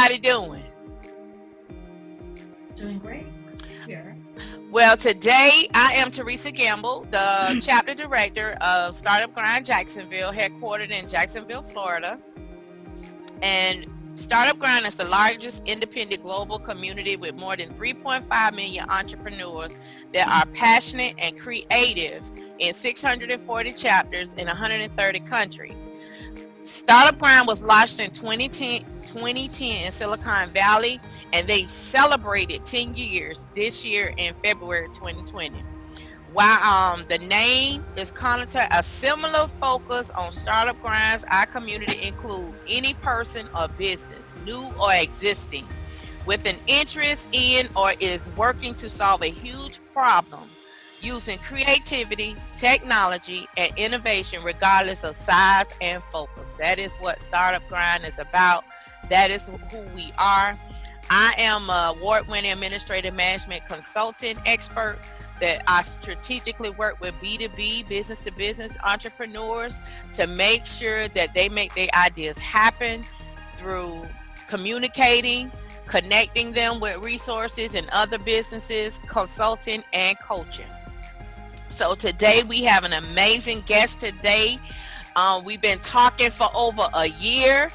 everybody doing? Doing great. Yeah. Well, today I am Therese Gamble, the chapter director of Startup-Grind-Jacksonville, headquartered in Jacksonville, Florida. And Startup Grind is the largest independent global community with more than 3.5 million entrepreneurs that are passionate and creative in 640 chapters in 130 countries. Startup Grind was launched in 2010 in Silicon Valley, and they celebrated 10 years this year in February 2020. While the name is connoted a similar focus on startup grinds, our community includes any person or business, new or existing, with an interest in or is working to solve a huge problem using creativity, technology, and innovation regardless of size and focus. That is what Startup Grind is about. That is who we are. I am an award-winning administrative management consultant expert that I strategically work with B2B, business-to-business entrepreneurs to make sure that they make their ideas happen through communicating, connecting them with resources and other businesses, consulting, and coaching. So today we have an amazing guest today. We've been talking for over a year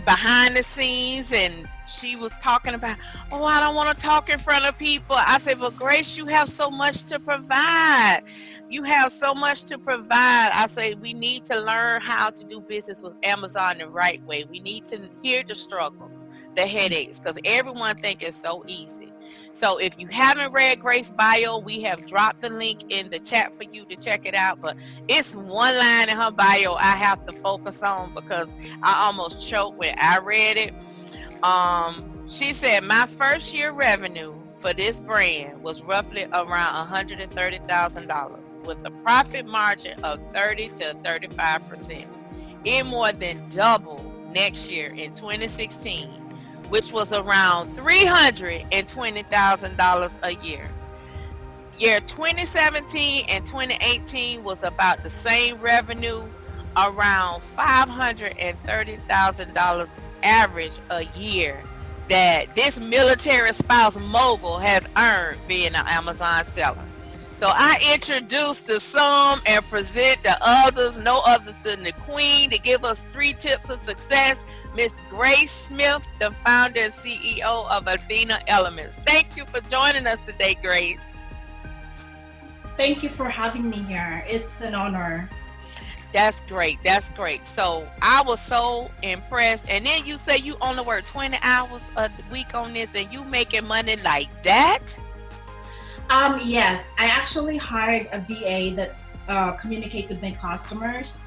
behind the scenes, and she was talking about, oh, I don't want to talk in front of people. I said, but Grace, you have so much to provide. You have so much to provide. I say, we need to learn how to do business with Amazon the right way. We need to hear the struggles, the headaches, because everyone thinks it's so easy. So if you haven't read Grace's bio, we have dropped the link in the chat for you to check it out. But it's one line in her bio I have to focus on because I almost choked when I read it. She said, my first year revenue for this brand was roughly around $130,000 with a profit margin of 30 to 35%. It more than doubled next year in 2016, which was around $320,000 a year. Year 2017 and 2018 was about the same revenue, around $530,000 average a year that this military spouse mogul has earned being an Amazon seller. So I introduce the some and present the others, no others than the queen, to give us 3 tips of success, Miss Grace Smith, the founder and CEO of Athena Elements. Thank you for joining us today, Grace. Thank you for having me here. It's an honor. That's great. That's great. So I was so impressed. And then you say you only work 20 hours a week on this and you making money like that? Yes, I actually hired a VA that communicates with my customers.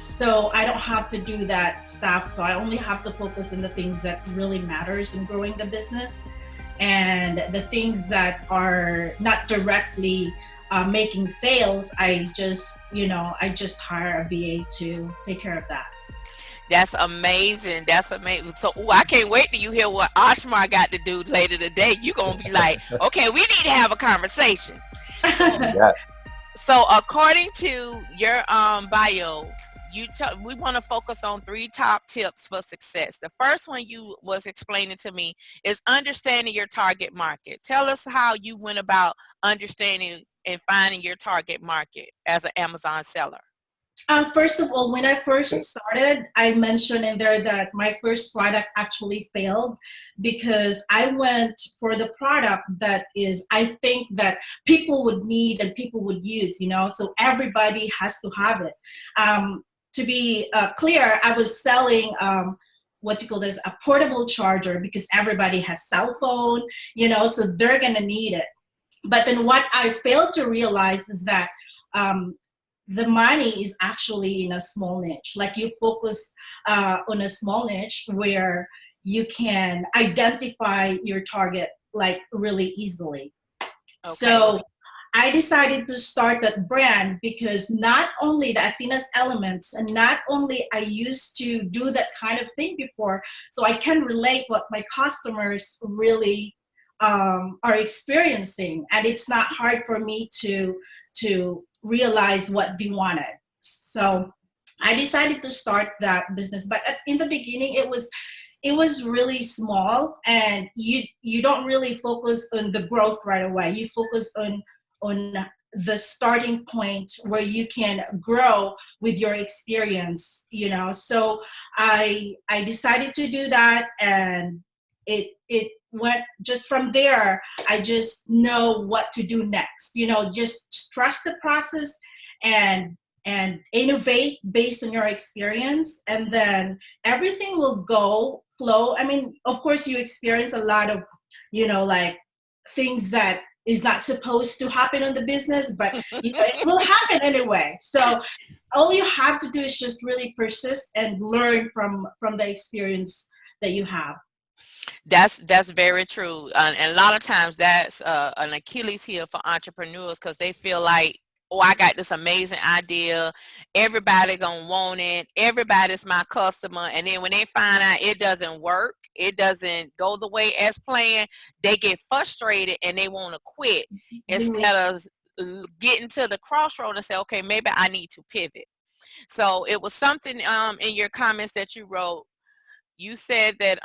So I don't have to do that stuff. So I only have to focus on the things that really matters in growing the business, and the things that are not directly making sales. I just hire a VA to take care of that. That's amazing. That's amazing. So I can't wait till you hear what Ashmar got to do later today. You're going to be like, okay, we need to have a conversation. Yeah. So according to your bio, we want to focus on 3 top tips for success. The first one you was explaining to me is understanding your target market. Tell us how you went about understanding and finding your target market as an Amazon seller. First of all, when I first started, I mentioned in there that my first product actually failed because I went for the product that is, I think that people would need and people would use, so everybody has to have it. To be clear, I was selling a portable charger because everybody has cell phone, so they're gonna need it. But then what I failed to realize is that the money is actually in a small niche. Like you focus on a small niche where you can identify your target like really easily. Okay. So I decided to start that brand because not only the Athena's Elements, and not only I used to do that kind of thing before, so I can relate what my customers really are experiencing, and it's not hard for me to realize what they wanted. So I decided to start that business, but in the beginning it it was really small, and you don't really focus on the growth right away. You focus on the starting point where you can grow with your experience, you know. So I decided to do that, and it went just from there. I just know what to do next, you know, just trust the process and innovate based on your experience, and then everything will go flow. I mean, of course you experience a lot of, you know, like things that is not supposed to happen in the business, but you know, it will happen anyway. So all you have to do is just really persist and learn from the experience that you have. That's very true, and a lot of times that's an Achilles heel for entrepreneurs because they feel like, oh, I got this amazing idea, everybody gonna want it, everybody's my customer, and then when they find out it doesn't work, it doesn't go the way as planned, they get frustrated and they want to quit instead of getting to the crossroad and say, okay, maybe I need to pivot. So it was something in your comments that you wrote. You said that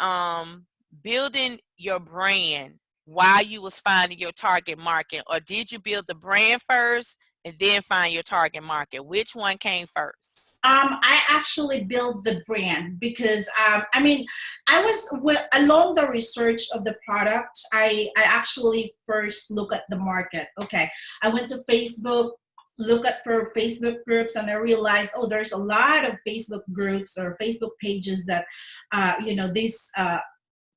building your brand while you was finding your target market, or did you build the brand first and then find your target market? Which one came first? I actually built the brand because I mean, along the research of the product. I actually first look at the market. Okay, I went to Facebook, look at for Facebook groups, and I realized, oh, there's a lot of Facebook groups or Facebook pages that, you know, these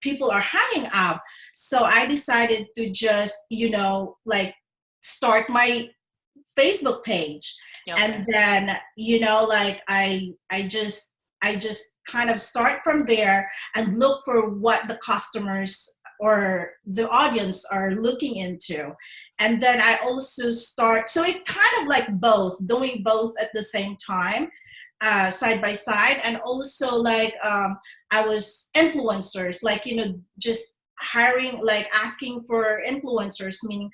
people are hanging out. So I decided to just, you know, like start my Facebook page. Okay. And then, you know, like I just kind of start from there and look for what the customers or the audience are looking into. And then I also start, so it kind of like both, doing both at the same time, side by side. And also like I was influencers, like, you know, just hiring, like asking for influencers, meaning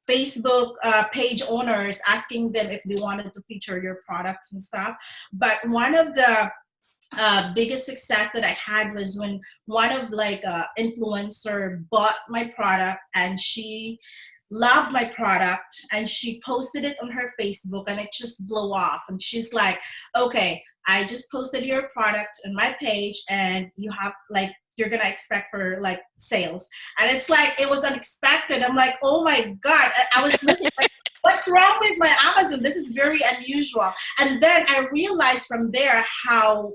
Facebook page owners, asking them if they wanted to feature your products and stuff. But one of the biggest success that I had was when one of like influencer bought my product, and she loved my product and she posted it on her Facebook, and it just blew off. And she's like, okay, I just posted your product on my page, and you have like, you're gonna expect for like sales. And it's like, it was unexpected. I'm like, oh my God. I was looking like, what's wrong with my Amazon? This is very unusual. And then I realized from there how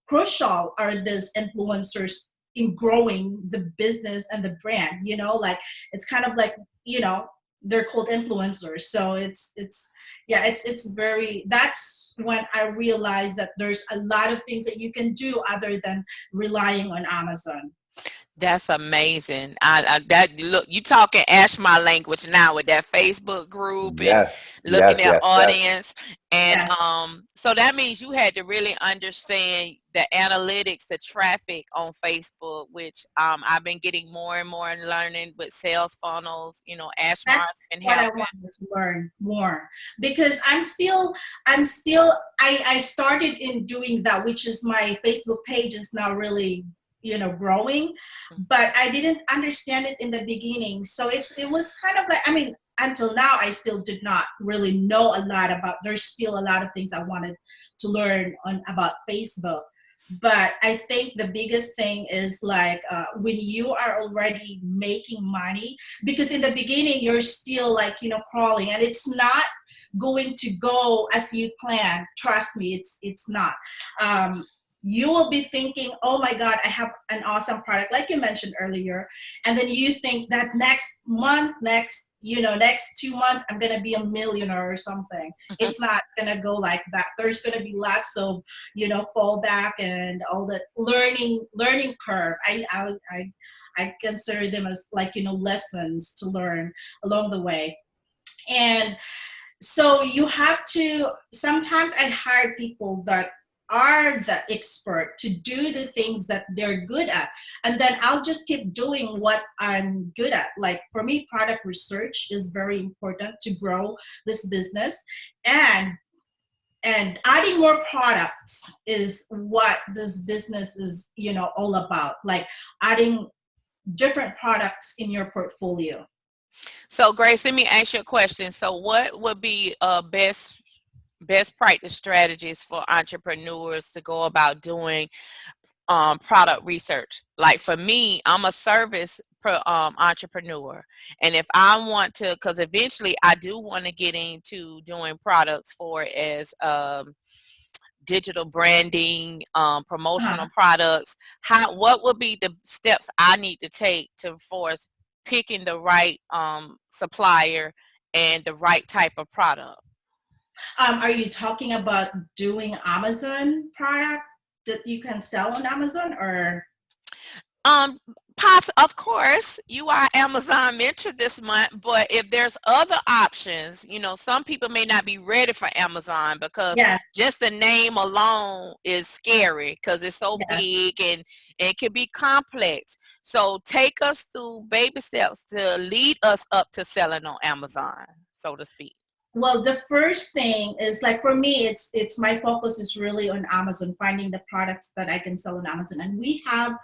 crucial are these influencers in growing the business and the brand, you know, like it's kind of like, you know, they're called influencers. So it's yeah, it's very, that's when I realized that there's a lot of things that you can do other than relying on Amazon. That's amazing. That look, you talking Ashma language now with that Facebook group and Yes, looking yes, at yes, yes. audience, and Yeah, so that means you had to really understand the analytics, the traffic on Facebook, which I've been getting more and more and learning with sales funnels. You know, Ashma's that's been what I helping. wanted to learn more, because I started in doing that, which is my Facebook page is now really, you know, growing, but I didn't understand it in the beginning. So it was kind of like, I mean, until now I still did not really know a lot about, there's still a lot of things I wanted to learn on about Facebook. But I think the biggest thing is like when you are already making money, because in the beginning you're still like, you know, crawling, and it's not going to go as you plan. Trust me, it's not. You will be thinking, oh my God, I have an awesome product, like you mentioned earlier. And then you think that next month, next, you know, next 2 months, I'm going to be a millionaire or something. It's not going to go like that. There's going to be lots of, you know, fallback and all the learning curve. I consider them as like, you know, lessons to learn along the way. And so you have to, sometimes I hire people that are the expert to do the things that they're good at, and then I'll just keep doing what I'm good at. Like for me, product research is very important to grow this business. And and adding more products is what this business is, all about, like adding different products in your portfolio. So Grace, let me ask you a question. So what would be best practice strategies for entrepreneurs to go about doing product research? Like for me, I'm a entrepreneur, and if I want to, because eventually I do want to get into doing products for as digital branding, Uh-huh. promotional products. What would be the steps I need to take to for us picking the right supplier and the right type of product? Are you talking about doing Amazon product that you can sell on Amazon, or? Um, of course, you are Amazon mentor this month, but if there's other options, some people may not be ready for Amazon because Yeah, just the name alone is scary because it's so yeah. big and it can be complex. So take us through baby steps to lead us up to selling on Amazon, so to speak. Well, the first thing is, like, for me, it's my focus is really on Amazon, finding the products that I can sell on Amazon. And we have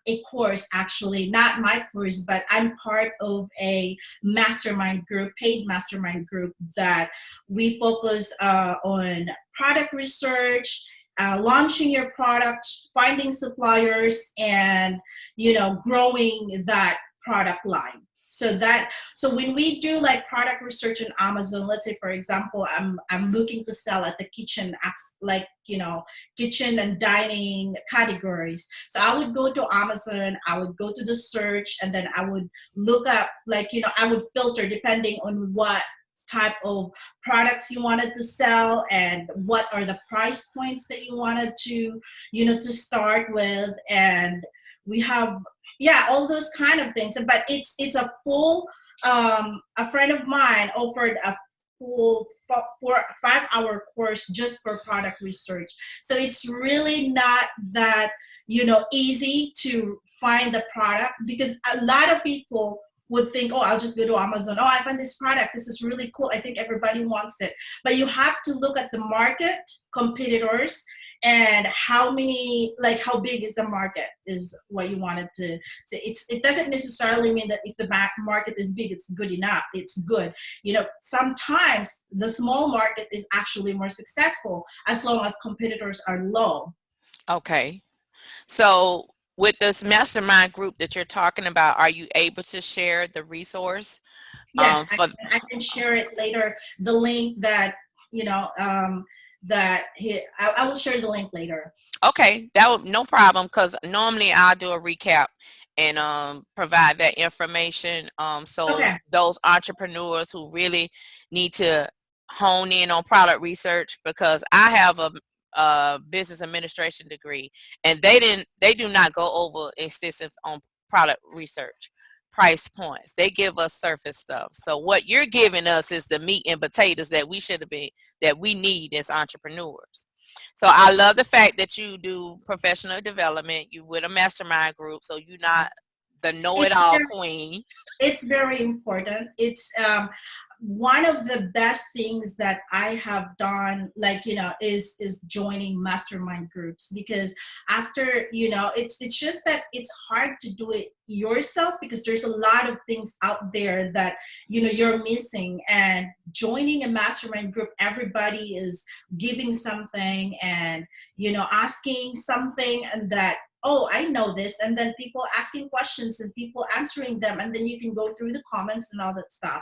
a course, actually, not my course, but I'm part of a mastermind group, paid mastermind group, that we focus on product research, launching your product, finding suppliers, and growing that product line. So when we do like product research on Amazon, let's say for example, I'm looking to sell at the kitchen, like kitchen and dining categories. So I would go to Amazon, I would go to the search, and then I would look up, like, I would filter depending on what type of products you wanted to sell and what are the price points that you wanted to start with. And we have, yeah, all those kind of things. But it's a full, a friend of mine offered a full 5-hour course just for product research. So it's really not that easy to find the product, because a lot of people would think, oh, I'll just go to Amazon, oh, I find this product, this is really cool, I think everybody wants it. But you have to look at the market, competitors, and how big is the market, is what you wanted to say. It doesn't necessarily mean that if the back market is big, it's good enough, it's good. Sometimes the small market is actually more successful as long as competitors are low. Okay. So with this mastermind group that you're talking about, are you able to share the resource Yes, for I can share it later, the link that you know that I will share the link later. Okay, that would no problem because normally I'll do a recap and provide that information. So Okay. those entrepreneurs who really need to hone in on product research, because I have a business administration degree, and they do not go over extensive on product research price points. They give us surface stuff. So what you're giving us is the meat and potatoes that we need as entrepreneurs. So I love the fact that you do professional development. You with a mastermind group, so you're not Yes. the It's know-it-all very, queen. it's very important. It's one of the best things that I have done, like, is joining mastermind groups, because after, it's just that it's hard to do it yourself, because there's a lot of things out there that you're missing. And joining a mastermind group, everybody is giving something, and asking something, and that, oh, I know this, and then people asking questions and people answering them, and then you can go through the comments and all that stuff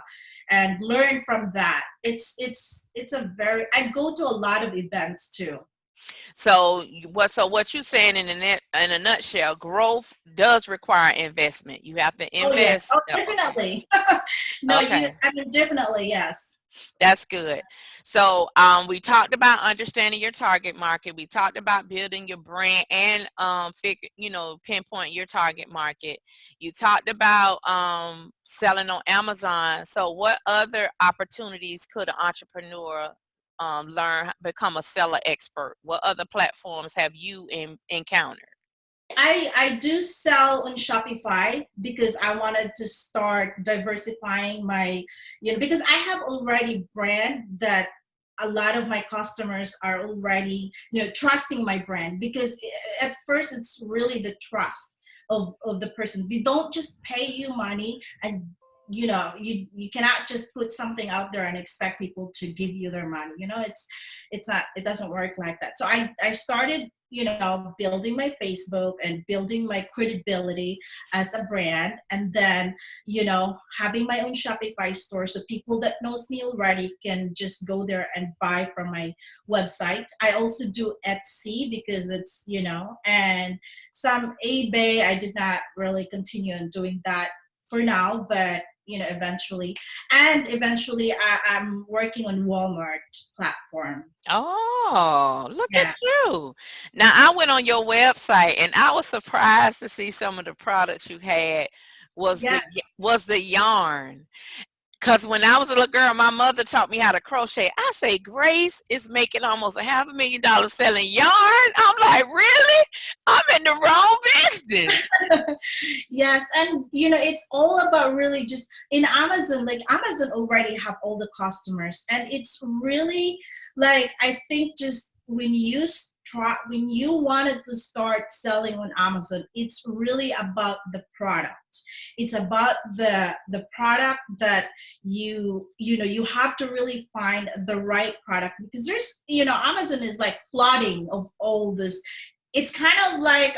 and learn from that. It's a very, I go to a lot of events too. So what you're saying in a nutshell, growth does require investment. You have to Oh yes, invest. oh Oh, okay. definitely. No, Okay. I mean, definitely, yes. That's good. So we talked about understanding your target market. We talked about building your brand and pinpoint your target market. You talked about selling on Amazon. So what other opportunities could an entrepreneur learn, become a seller expert? What other platforms have you encountered? I do sell on Shopify, because I wanted to start diversifying my, because I have already brand that a lot of my customers are already, trusting my brand, because at first it's really the trust of the person. They don't just pay you money, and you cannot just put something out there and expect people to give you their money. It's not, it doesn't work like that. So I started, building my Facebook and building my credibility as a brand, and then, having my own Shopify store, so people that knows me already can just go there and buy from my website. I also do Etsy, because it's, and some eBay. I did not really continue on doing that for now, but eventually. And eventually I'm working on Walmart platform. Oh, look at Yeah. you. Now, I went on your website and I was surprised to see some of the products you had Yeah. was the yarn. Cause when I was a little girl, my mother taught me how to crochet. I say, Grace is making almost $500,000 selling yarn. I'm like, really? I'm in the wrong business. Yes, and it's all about really just in Amazon. Like, Amazon already have all the customers, and it's really, like, I think just when you wanted to start selling on Amazon, it's really about the product. It's about the product that you have to really find the right product, because there's, Amazon is like flooding of all this. It's kind of like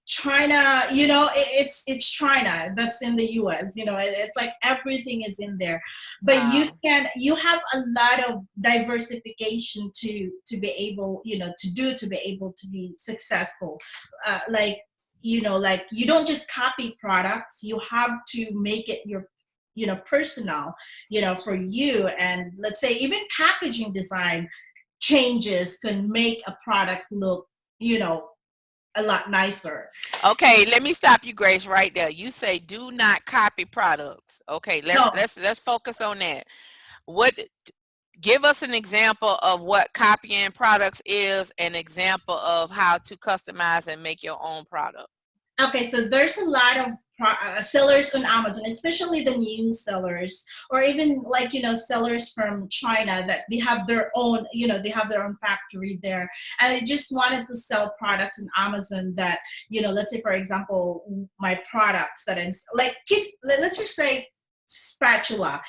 China, it's China that's in the US. It's like everything is in there, but Wow. you have a lot of diversification to be able, to be able to be successful. Like, like, you don't just copy products, you have to make it your, personal, for you. And let's say even packaging design changes can make a product look, you know a lot nicer. Okay, let me stop you, Grace, right there. You say do not copy products. Okay, let's No. let's let's focus on that. What Give us an example of what copying products is, an example of how to customize and make your own product. Okay, so there's a lot of sellers on Amazon, especially the new sellers, or even, like, sellers from China, that they have their own, they have their own factory there, and they just wanted to sell products on Amazon that, let's say, for example, my products that like, let's just say spatula.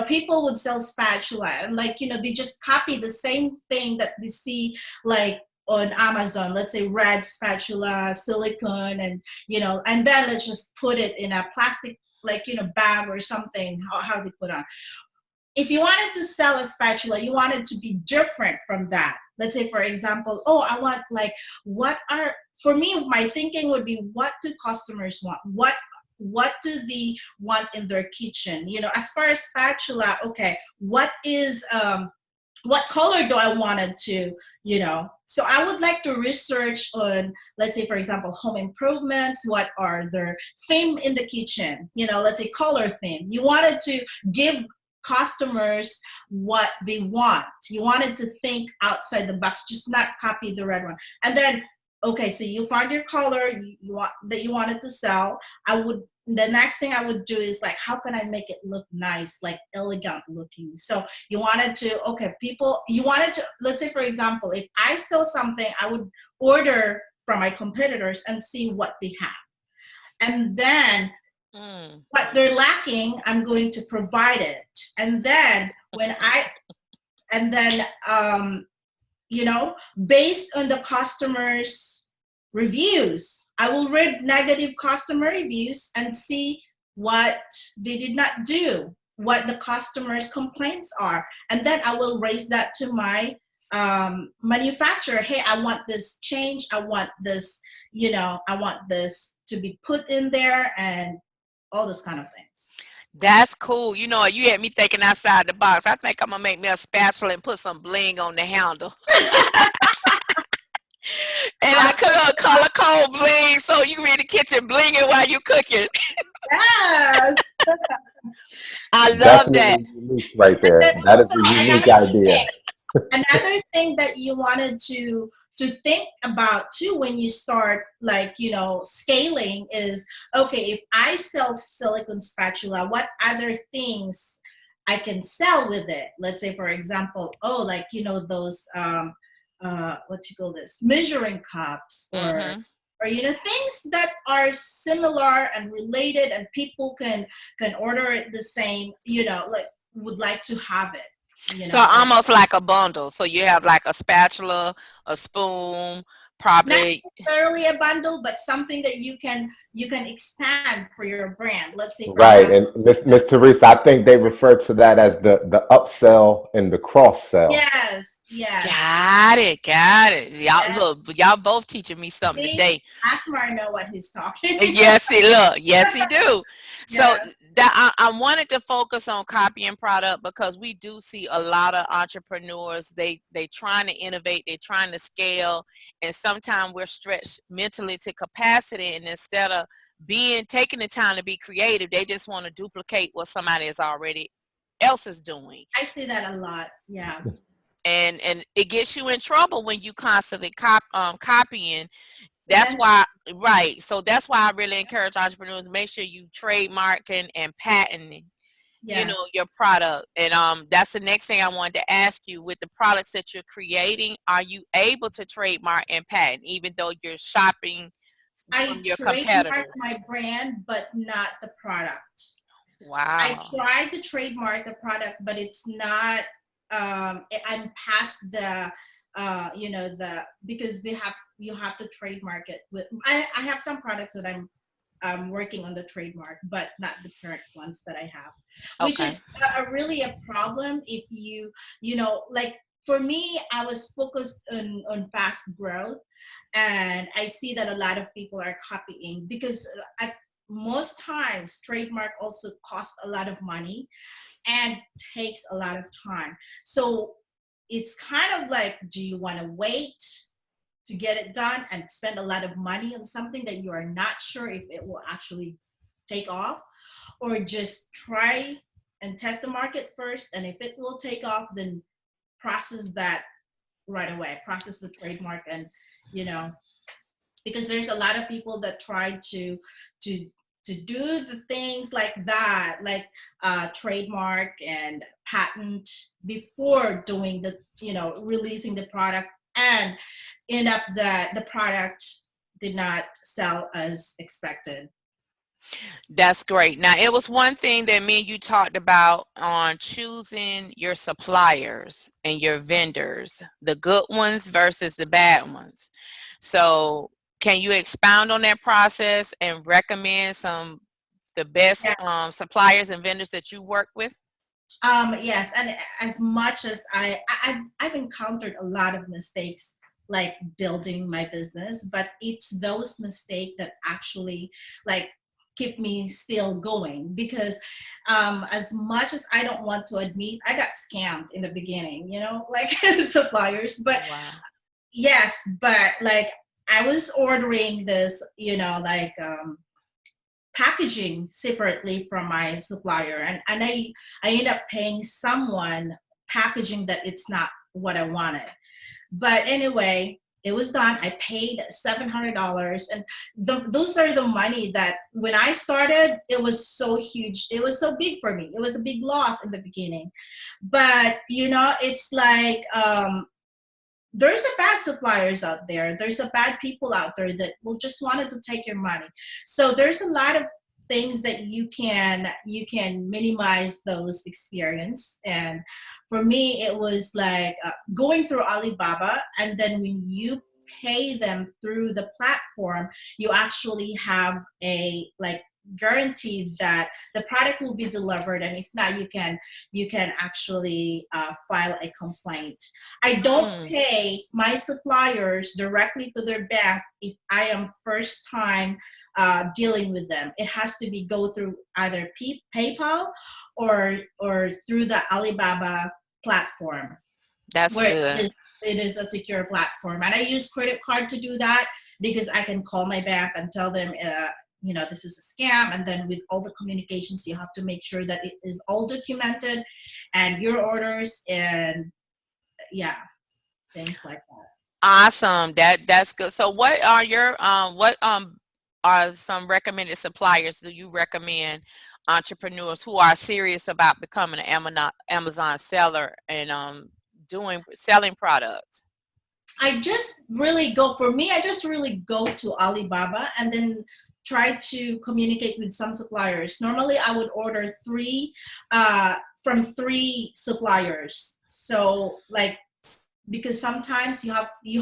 People would sell spatula, and, like, they just copy the same thing that they see, like, on Amazon, let's say red spatula, silicone, and and then let's just put it in a plastic, like, bag or something. How they put on. If you wanted to sell a spatula, you want it to be different from that. Let's say, for example, oh, I want, like, for me, my thinking would be, what do customers want? What do they want in their kitchen? As far as spatula, okay, what color do I want it to, So I would like to research on, let's say, for example, home improvements. What are their theme in the kitchen? Let's say color theme. You wanted to give customers what they want. You wanted to think outside the box, just not copy the red one. And then, okay, so you found your color that you wanted to sell. The next thing I would do is, like, how can I make it look nice, like elegant looking? So you wanted to, let's say, for example, if I sell something, I would order from my competitors and see what they have. And then what they're lacking, I'm going to provide it. And then based on the customers' reviews, I will read negative customer reviews and see what they did not do, what the customers' complaints are. And then I will raise that to my manufacturer. Hey, I want this change. I want this, I want this to be put in there, and all those kind of things. That's cool. You had me thinking outside the box. I think I'm gonna make me a spatula and put some bling on the handle. And I could color code bling so you can be in the kitchen blinging while you cooking. Yes. I love that. Definitely unique right And there. then That is also a unique another idea. thing, another thing that you wanted to think about too when you start, like, scaling is, okay, if I sell silicone spatula, what other things I can sell with it. Let's say, for example, oh, like, those, what you call this, measuring cups, Mm-hmm. or things that are similar and related, and people can order it the same, like, would like to have it, So or almost like a bundle. So you have like a spatula, a spoon, not probably. necessarily a bundle, but something that you can expand for your brand. Let's say, for example, Right. And Miss Therese, I think they refer to that as the upsell and the cross sell. yes, yes, Got it. Got it. Y'all yes. look, y'all both teaching me something See, today. Asmar know what he's talking. Yes, he look. Yes, he do. So Yeah, that I wanted to focus on copy and product because we do see a lot of entrepreneurs. They trying to innovate. They trying to scale, and sometimes we're stretched mentally to capacity. And instead of taking the time to be creative, they just want to duplicate what somebody is already else is doing. I see that a lot. Yeah, And it gets you in trouble when you constantly copying. That's eventually, why, right. So that's why I really encourage entrepreneurs to make sure you trademarking and patenting, yes. your product. And that's the next thing I wanted to ask you. With the products that you're creating, are you able to trademark and patent, even though you're shopping I from your trademark competitors? my brand, but not the product. I Wow. tried to trademark the product, but it's not. I'm past the because you have to trademark it with. I have some products that I'm working on the trademark, but not the current ones that I have, which Okay. is really a problem if like, for me, I was focused on fast growth, and I see that a lot of people are copying because at most times trademark also costs a lot of money and takes a lot of time. So it's kind of like, do you want to wait to get it done and spend a lot of money on something that you are not sure if it will actually take off, or just try and test the market first, and if it will take off, then process that right away, process the trademark, and you know because there's a lot of people that try to to do the things like that, like trademark and patent before doing the releasing the product, and end up that the product did not sell as expected. That's great. Now, it was one thing that me and you talked about on choosing your suppliers and your vendors, the good ones versus the bad ones. So, can you expound on that process and recommend the best Yeah. suppliers and vendors that you work with? Yes, and as much as I've encountered a lot of mistakes, like building my business, but it's those mistakes that actually, like, keep me still going, because as much as I don't want to admit, I got scammed in the beginning, like suppliers. But Wow. yes, but like, I was ordering this, like, packaging separately from my supplier, and I end up paying someone packaging that it's not what I wanted. But anyway, it was done. I paid $700, and those are the money that, when I started, it was so huge, it was so big for me, it was a big loss in the beginning. But it's like, there's a bad suppliers out there, there's a bad people out there that will just wanted to take your money. So there's a lot of things that you can minimize those experience. And for me, it was like, going through Alibaba, and then when you pay them through the platform, you actually have a, like, guarantee that the product will be delivered, and if not, you can actually file a complaint. I don't Mm, pay my suppliers directly to their bank if I am first time dealing with them. It has to be go through either PayPal or through the Alibaba platform, that's where good. it is a secure platform. And I use credit card to do that, because I can call my bank and tell them, this is a scam. And then with all the communications, you have to make sure that it is all documented, and your orders, and yeah, things like that. Awesome. That's good. So, what are some recommended suppliers do you recommend entrepreneurs who are serious about becoming an Amazon seller and selling products? I just really go to Alibaba and then try to communicate with some suppliers. Normally, I would order from three suppliers. So like, because sometimes you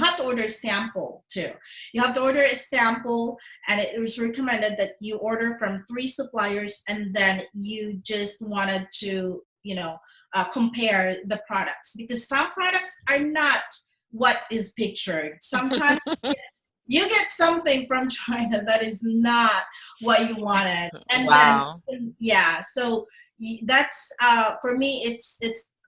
have to order a sample too. You have to order a sample, and it was recommended that you order from three suppliers, and then you just wanted to compare the products, because some products are not what is pictured. Sometimes you get something from China that is not what you wanted, and then Wow. yeah, so that's for me. It's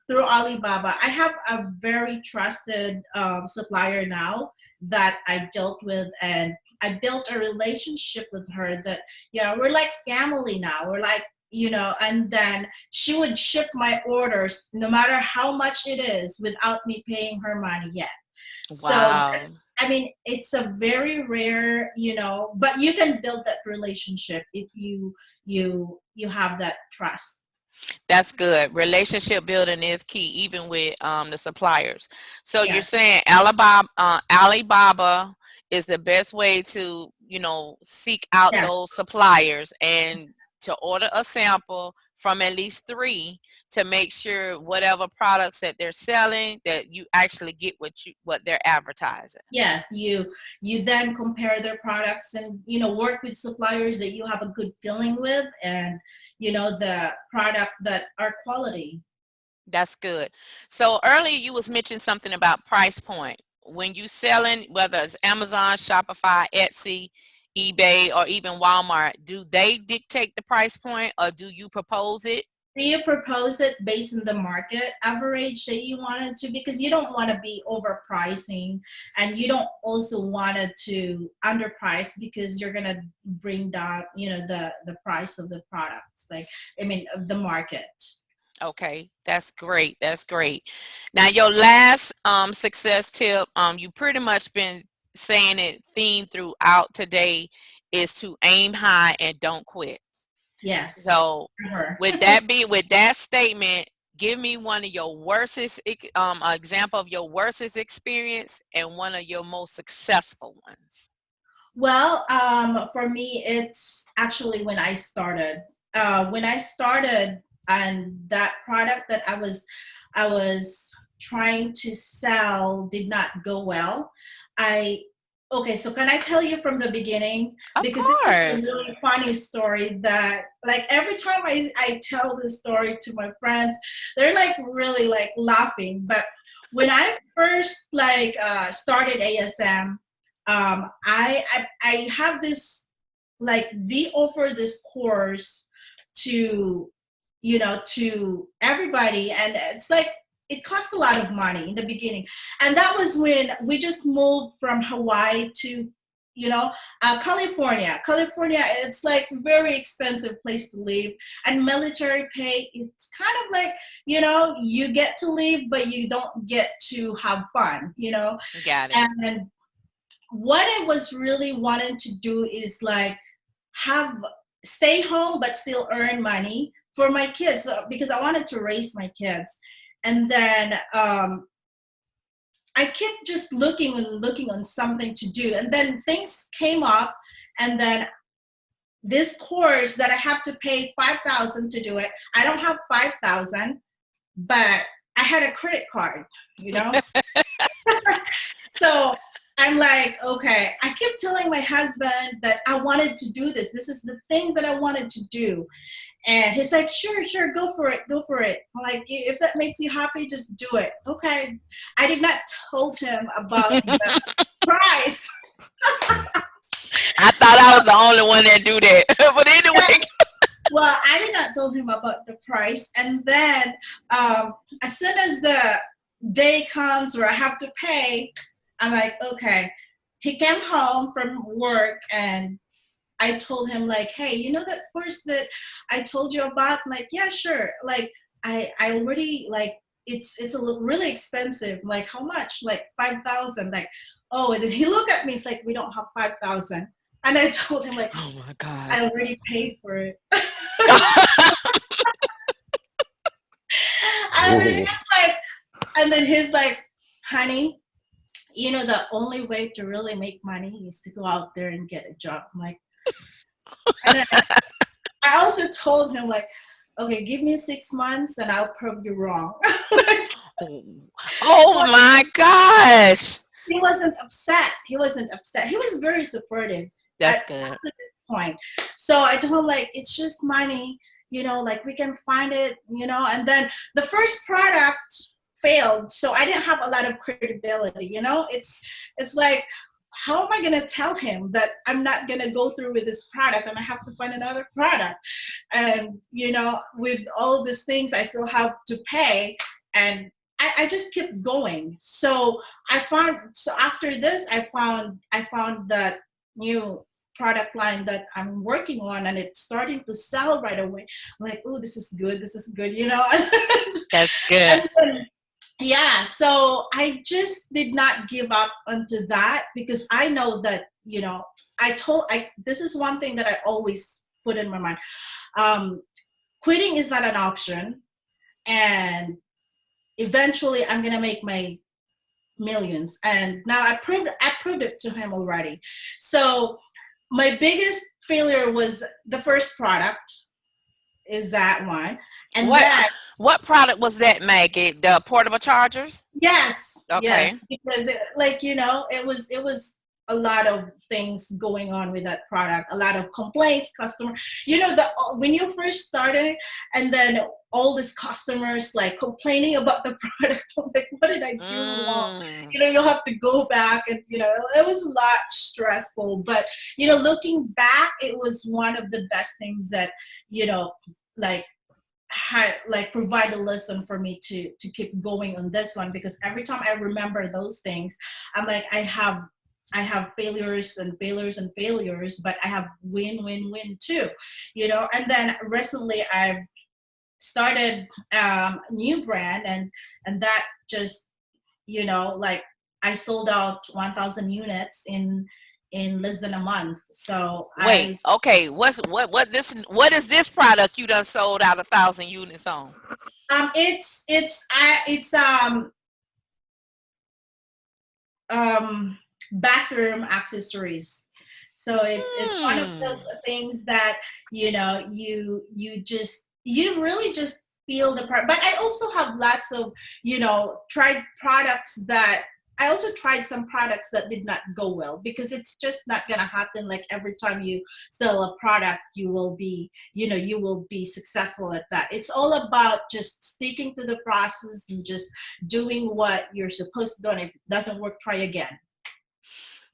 through Alibaba. I have a very trusted supplier now that I dealt with, and I built a relationship with her that we're like family now. We're like, and then she would ship my orders no matter how much it is without me paying her money yet. So Wow. I mean, it's a very rare, but you can build that relationship if you have that trust. That's good. Relationship building is key, even with the suppliers. So you're Yes. saying Alibaba is the best way to, seek out Yeah. those suppliers and to order a sample from at least three to make sure whatever products that they're selling, that you actually get what they're advertising. Yes, you then compare their products, and work with suppliers that you have a good feeling with, and the product that are quality. That's good. So earlier you was mentioning something about price point. When you selling, whether it's Amazon, Shopify, Etsy, eBay, or even Walmart, do they dictate the price point or do you propose it? Do you propose it based on the market average that you wanted to? Because you don't want to be overpricing, and you don't also want it to underprice, because you're gonna bring down, the price of the products. Like, I mean, the market. Okay, that's great. That's great. Now your last success tip, you pretty much been saying it theme throughout today, is to aim high and don't quit. Yes. So Sure. with that statement, give me one of your example of your worstest experience and one of your most successful ones. Well, for me, it's actually when I started. When I started, and that product that I was trying to sell did not go well. I Okay, so can I tell you from the beginning? Of Because this is a course. really funny story that, like, every time I tell this story to my friends, they're like really like laughing. But when I first started ASM, I have this, like, they offer this course to to everybody, and it's like it cost a lot of money in the beginning. And that was when we just moved from Hawaii to California. It's like very expensive place to live, and military pay, it's kind of like, you get to live but you don't get to have fun. Got it. And what I was really wanting to do is like have stay home but still earn money for my kids, because I wanted to raise my kids. And then I kept just looking and looking on something to do, and then things came up, and then this course that I have to pay 5,000 to do it. I don't have 5,000, but I had a credit card, you know. So I'm like, okay, I kept telling my husband that I wanted to do this. This is the things that I wanted to do. And he's like, sure, go for it, go for it. I'm like, if that makes you happy, just do it. Okay. I did not told him about the price. I thought I was the only one that do that. But anyway. Well, I did not tell him about the price. And then as soon as the day comes where I have to pay, I'm like, okay. He came home from work, and I told him, like, hey, you know that course that I told you about? I'm like, yeah, sure. Like, I already, like, it's really expensive. Like, how much? Like 5,000. Like, oh, and then he looked at me. He's like, we don't have 5,000. And I told him like, Oh my I gosh. already paid for it. And then Ooh. he's like, honey, you know, the only way to really make money is to go out there and get a job. I'm like, and then I also told him like, okay, give me 6 months and I'll prove you wrong. Oh, oh my gosh. He wasn't upset. He wasn't upset. He was very supportive That's at good. up to this point. So I told him like, it's just money, you know, like we can find it, you know. And then the first product failed, so I didn't have a lot of credibility, you know. It's like, how am I gonna tell him that I'm not gonna go through with this product and I have to find another product? And you know, with all these things I still have to pay, and I just kept going. So after this I found that new product line that I'm working on, and it's starting to sell right away. I'm like, oh, this is good, you know. That's good. And then, yeah, so I just did not give up onto that, because I know that, you know, I this is one thing that I always put in my mind. um Quitting is not an option, and eventually I'm gonna make my millions. And now I proved it to him already. So my biggest failure was the first product, is that one. And What then what product was that, Maggie? The portable chargers? yes, yes, Okay. because like, you know, it was a lot of things going on with that product, a lot of complaints, customer, you know, the when you first started, and then all these customers like complaining about the product. I'm like, what did I do wrong? Mm, You know, you'll have to go back, and you know, it was a lot stressful. But you know, looking back, it was one of the best things that, you know, like had like provide a lesson for me to keep going on this one, because every time I remember those things, I'm like, I have failures and failures and failures, but I have win too, you know. And then recently I've started new brand, and that just, you know, like I sold out 1,000 units in less than a month. So wait. Okay. What is this product you done sold out 1,000 units on? it's bathroom accessories. So it's one of Hmm. those things that, you know, you really just feel the part. But I also have lots of, you know, tried products that I also tried some products that did not go well, because it's just not gonna happen like every time you sell a product you will be, you know, you will be successful at that. It's all about just sticking to the process and just doing what you're supposed to do, and if it doesn't work, try again.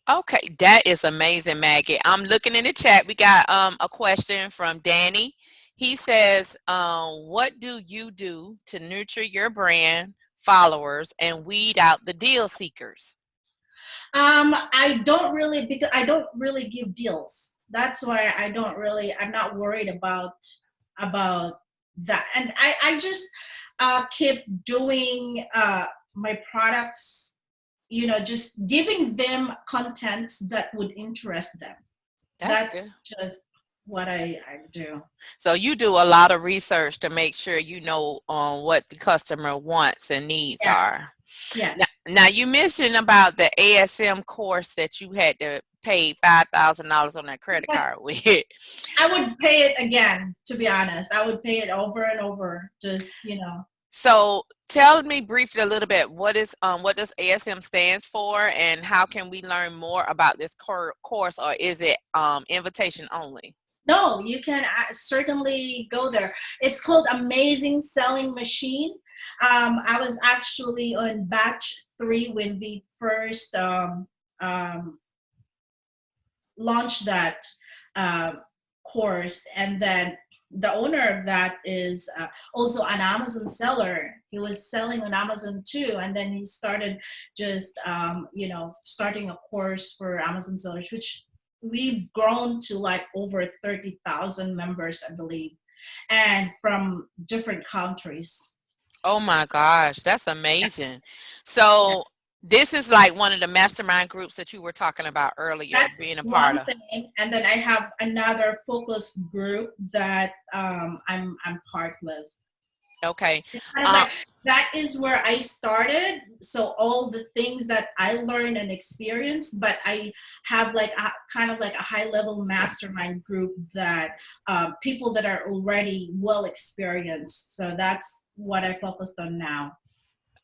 Okay, that is amazing, Maggie. I'm looking in the chat. We got a question from Danny. He says, "What do you do to nurture your brand followers and weed out the deal seekers?" I don't really, because I don't really give deals. That's why I'm not worried about that. And I just keep doing my products, you know, just giving them contents that would interest them. That's That's good. just what I do. So you do a lot of research to make sure you know what the customer wants and needs Yes, are. yes. Now you mentioned about the ASM course that you had to pay $5,000 on that credit card with. I would pay it again, to be honest. I would pay it over and over, just, you know. So tell me briefly a little bit what does ASM stands for, and how can we learn more about this course, or is it invitation only? No, you can certainly go there. It's called Amazing Selling Machine. I was actually on batch 3 when we first um, launched that uh, course, and then the owner of that is also an Amazon seller. He was selling on Amazon too, and then he started just you know, starting a course for Amazon sellers, which we've grown to like over 30,000 members, I believe, and from different countries. Oh my gosh, that's amazing. Yeah. So This is like one of the mastermind groups that you were talking about earlier, That's being a part one of. thing, and then I have another focus group that I'm part with. Okay. It's kind of like that is where I started. So all the things that I learned and experienced, but I have like a kind of like a high level mastermind group that people that are already well experienced. So that's what I focused on now.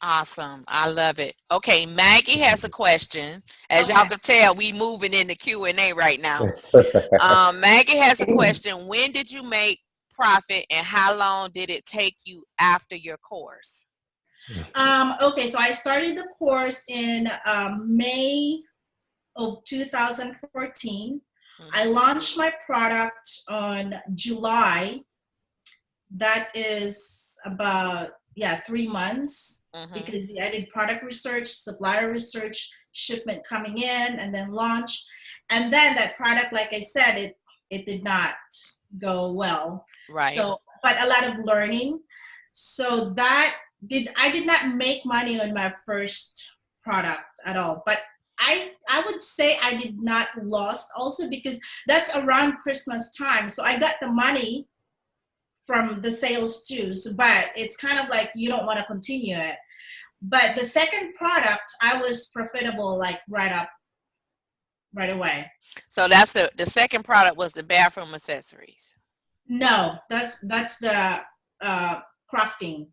Awesome. I love it. Okay, Maggie has a question. As y'all Okay. can tell, we moving into Q&A right now. Maggie has a question. When did you make profit and how long did it take you after your course? Okay, so I started the course in May of 2014. I launched my product on July. That is about 3 months because I did product research, supplier research, shipment coming in, and then launch. And then that product, like I said, it did not go well. Right. So, but a lot of learning. So I did not make money on my first product at all. But I would say I did not lost also because that's around Christmas time. So I got the money from the sales too. So, but it's kind of like you don't want to continue it. But the second product, I was profitable like right away. So that's the second product was the bathroom accessories. No, that's the crafting.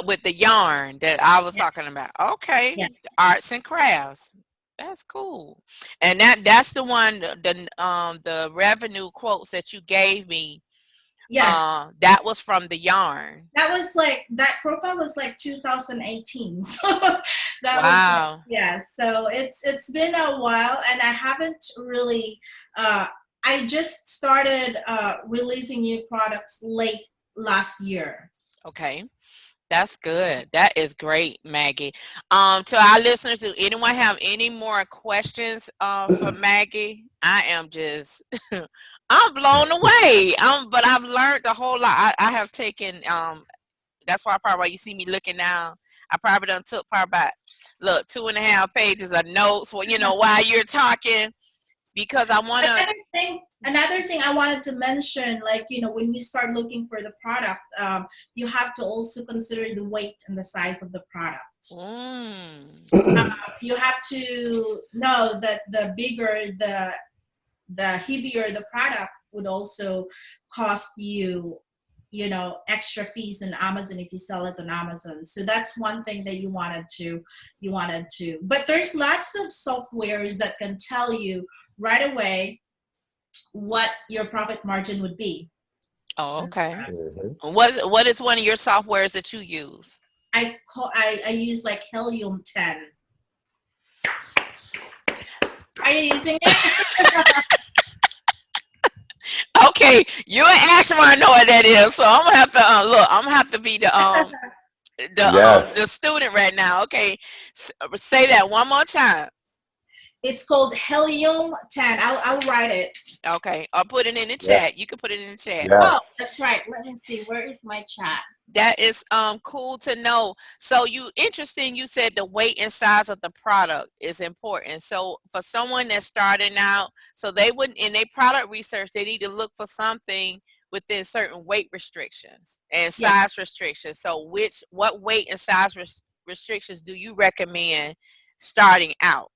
With the yarn that I was Yeah. talking about. Okay. Yeah. Arts and crafts. That's cool. And that's the one, the revenue quotes that you gave me. Yes. That was from the yarn. That was like that profile was like 2018. So that Wow. was so it's been a while and I haven't really I just started releasing new products late last year. Okay. That's good. That is great, Maggie. To our listeners, do anyone have any more questions for Maggie? I am just I'm blown away. But I've learned a whole lot. I have taken that's why you see me looking now. I probably done took about 2.5 pages of notes while you're talking because I want to. Another thing I wanted to mention, like, when you start looking for the product, you have to also consider the weight and the size of the product. You have to know that the bigger, the heavier the product would also cost you, extra fees in Amazon if you sell it on Amazon. So that's one thing that you wanted to, but there's lots of softwares that can tell you right away what your profit margin would be. Oh, okay. What is one of your softwares that you use? I use like Helium 10. Are you using it? Okay, you and Ashmar know what that is, so I'm gonna have to look. I'm gonna have to be the the student right now. Okay, say that one more time. It's called Helium 10. I'll write it. Okay, I'll put it in the chat. You can put it in the chat. Yes. Oh, that's right. Let me see. Where is my chat? That is cool to know. So interesting. You said the weight and size of the product is important. So for someone that's starting out, so they wouldn't in their product research, they need to look for something within certain weight restrictions and size restrictions. So what weight and size restrictions do you recommend starting out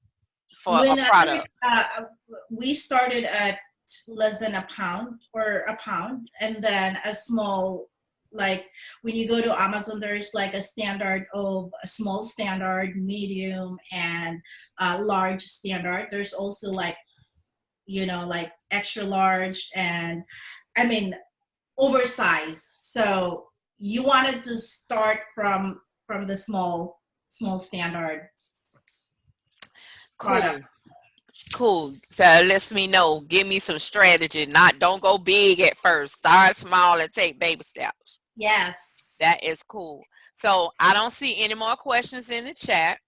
for a product? We started at less than a pound, and then a small, like when you go to Amazon, there's like a standard of a small standard, medium, and large standard. There's also like extra large and oversized. So you wanted to start from the small standard products. Cool. So lets me know. Give me some strategy. Don't go big at first. Start small and take baby steps. Yes. That is cool. So I don't see any more questions in the chat.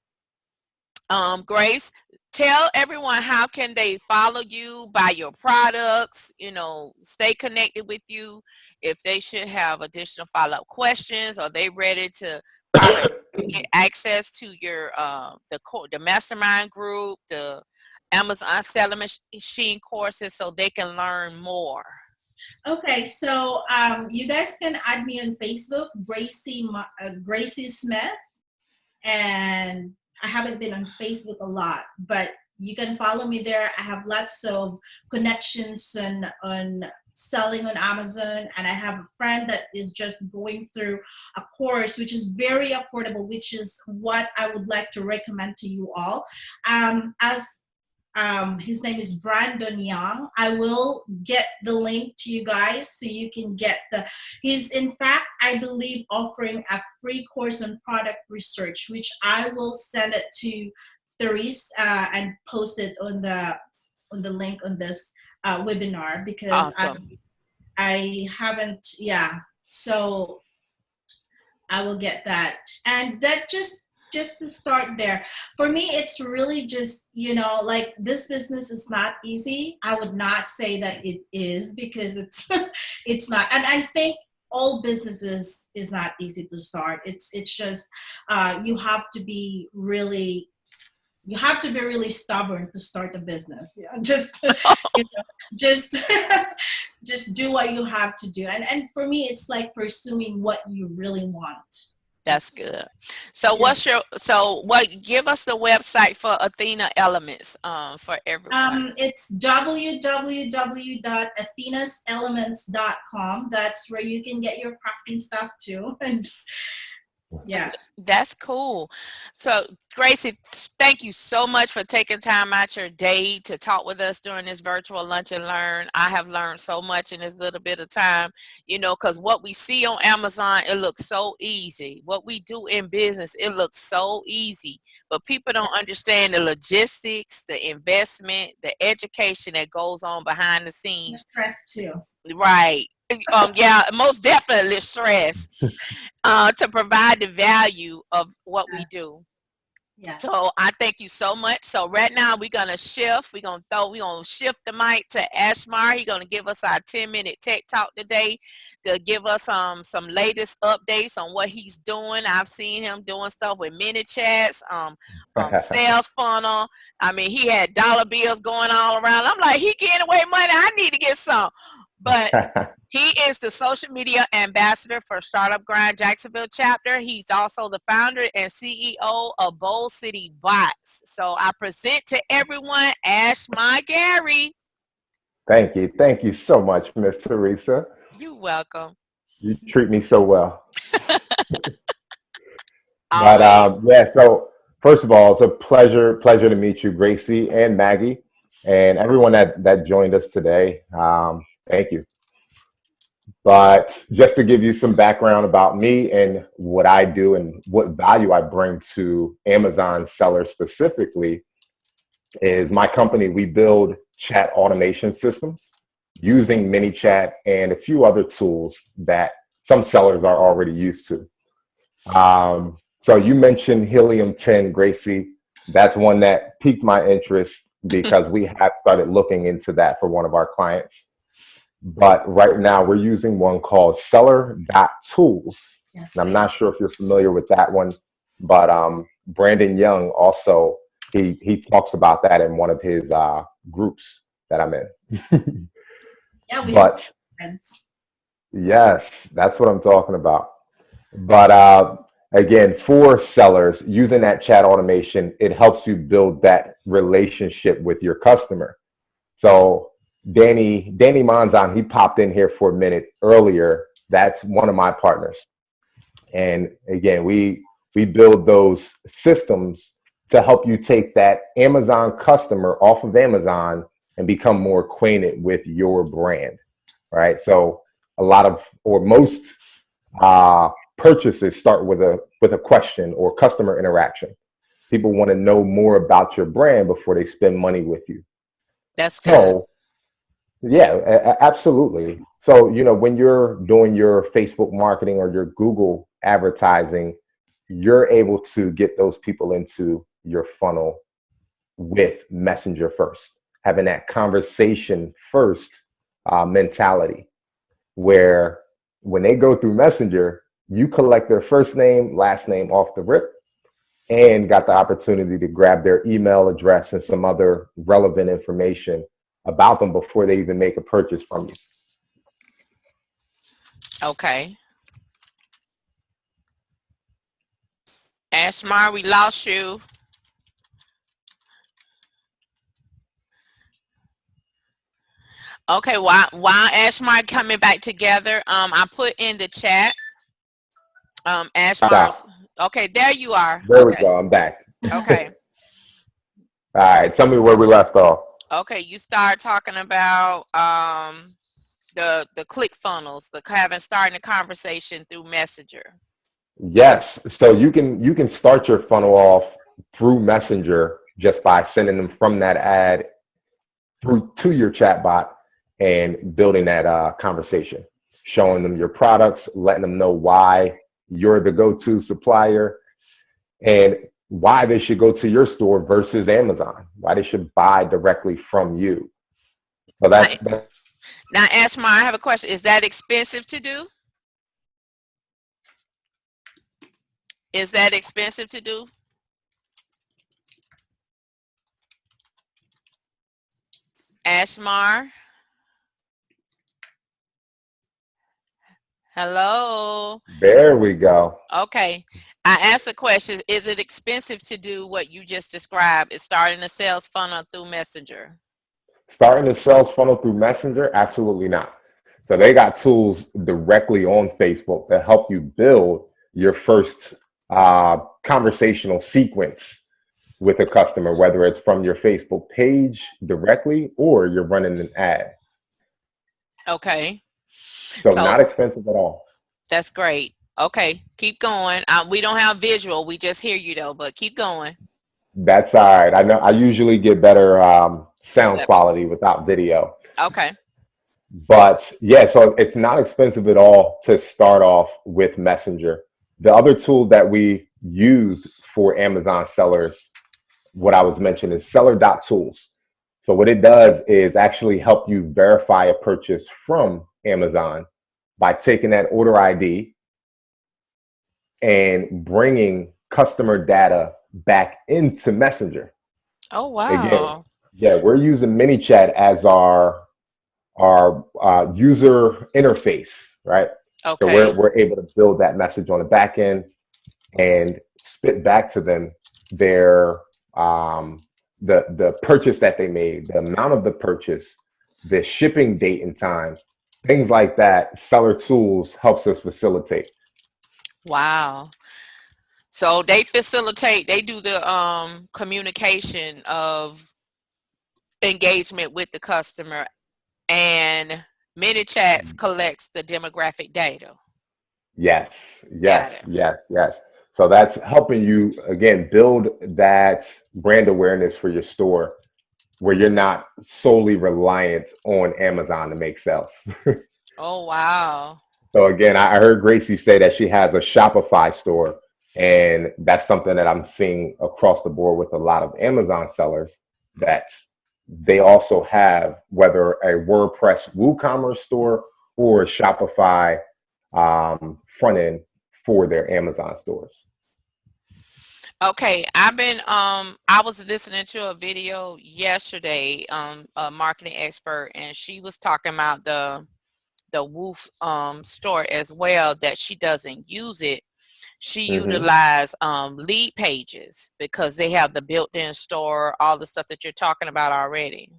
Grace, tell everyone how can they follow you, buy your products, stay connected with you, if they should have additional follow-up questions or they ready to get access to your the mastermind group, the Amazon selling machine courses, so they can learn more? Okay, so you guys can add me on Facebook, Gracie Smith, and I haven't been on Facebook a lot, but you can follow me there. I have lots of connections on selling on Amazon, and I have a friend that is just going through a course which is very affordable, which is what I would like to recommend to you all. As his name is Brandon Young. I will get the link to you guys so you can get he's in fact, I believe, offering a free course on product research, which I will send it to Therese and post it on the link on this webinar, because Awesome. I haven't, yeah. So I will get that. And that just to start there, for me, it's really just, like, this business is not easy. I would not say that it is, because it's it's not. And I think all businesses is not easy to start. It's just you have to be really stubborn to start a business. Yeah, just just just do what you have to do. And for me, it's like pursuing what you really want. That's good. So give us the website for Athena Elements for everyone. It's www.athenaselements.com. That's where you can get your crafting stuff too. And yeah, that's cool. So Gracie, thank you so much for taking time out your day to talk with us during this virtual lunch and learn. I have learned so much in this little bit of time, because what we see on Amazon, it looks so easy. What we do in business, it looks so easy, but people don't understand the logistics, the investment, the education that goes on behind the scenes. Stress too. Right. Yeah, most definitely stress to provide the value of what we do. Yes. So I thank you so much. So right now we're gonna shift. We're gonna shift the mic to Ashmar. He's gonna give us our 10-minute tech talk today to give us some latest updates on what he's doing. I've seen him doing stuff with mini chats, sales funnel. I mean, he had dollar bills going all around. I'm like, he getting away money. I need to get some. But he is the social media ambassador for Startup-Grind-Jacksonville chapter. He's also the founder and CEO of Bold City Bots. So I present to everyone, Ashmar Gary. Thank you. Thank you so much, Miss Teresa. You're welcome. You treat me so well. Yeah, so first of all, it's a pleasure to meet you, Gracie and Maggie, and everyone that joined us today. Thank you. But just to give you some background about me and what I do and what value I bring to Amazon sellers specifically, is my company, we build chat automation systems using ManyChat and a few other tools that some sellers are already used to. So you mentioned Helium-10, Gracie. That's one that piqued my interest because we have started looking into that for one of our clients. But right now we're using one called Seller.Tools. Yes. And I'm not sure if you're familiar with that one, but Brandon Young also, he talks about that in one of his groups that I'm in. Yeah, we but friends. Yes, that's what I'm talking about. But again, for sellers, using that chat automation, it helps you build that relationship with your customer. So Danny Monzon, he popped in here for a minute earlier. That's one of my partners. And again, we build those systems to help you take that Amazon customer off of Amazon and become more acquainted with your brand, right? So a lot of, or most purchases start with a question or customer interaction. People want to know more about your brand before they spend money with you. That's good. Yeah, absolutely. So, when you're doing your Facebook marketing or your Google advertising, you're able to get those people into your funnel with Messenger first, having that conversation first mentality, where when they go through Messenger, you collect their first name, last name off the rip, and got the opportunity to grab their email address and some other relevant information about them before they even make a purchase from you. Okay. Ashmar, we lost you. Okay, while Ashmar coming back together, I put in the chat. Ashmar's. Okay, there you are. There okay. we go. I'm back. Okay. All right. Tell me where we left off. Okay, you start talking about the click funnels, starting a conversation through Messenger. Yes. So you can start your funnel off through Messenger just by sending them from that ad through to your chatbot and building that conversation, showing them your products, letting them know why you're the go-to supplier and why they should go to your store versus Amazon, why they should buy directly from you. So that's now, Ashmar, I have a question. Is that expensive to do? Is that expensive to do? Ashmar? Hello? There we go. Okay. I asked a question. Is it expensive to do what you just described? It's starting a sales funnel through Messenger. Starting a sales funnel through Messenger? Absolutely not. So they got tools directly on Facebook that help you build your first conversational sequence with a customer, whether it's from your Facebook page directly or you're running an ad. Okay. So not expensive at all. That's great. Okay, keep going. We don't have visual. We just hear you though, but keep going. That's all right. I know I usually get better sound quality without video. Okay. But yeah, so it's not expensive at all to start off with Messenger. The other tool that we used for Amazon sellers, what I was mentioning, is seller.tools. So what it does is actually help you verify a purchase from Amazon by taking that order ID and bringing customer data back into Messenger. Oh, wow. Again, yeah, we're using ManyChat as our user interface, right? Okay. So we're able to build that message on the back end and spit back to them their the purchase that they made, the amount of the purchase, the shipping date and time, things like that. Seller Tools helps us facilitate. Wow. So they facilitate, they do the communication of engagement with the customer, and ManyChat collects the demographic data. Yes. So that's helping you, again, build that brand awareness for your store where you're not solely reliant on Amazon to make sales. Oh, wow. So again, I heard Gracie say that she has a Shopify store, and that's something that I'm seeing across the board with a lot of Amazon sellers, that they also have, whether a WordPress WooCommerce store or a Shopify front end for their Amazon stores. Okay, I was listening to a video yesterday, a marketing expert, and she was talking about the Woof store as well, that she doesn't use it. She utilized lead pages because they have the built-in store, all the stuff that you're talking about already.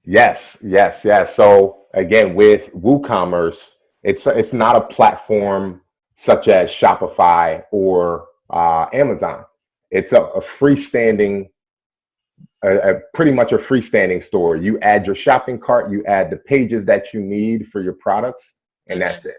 Yes. So again, with WooCommerce, it's not a platform such as Shopify or Amazon. It's a freestanding, pretty much a freestanding store. You add your shopping cart, you add the pages that you need for your products, and that's it.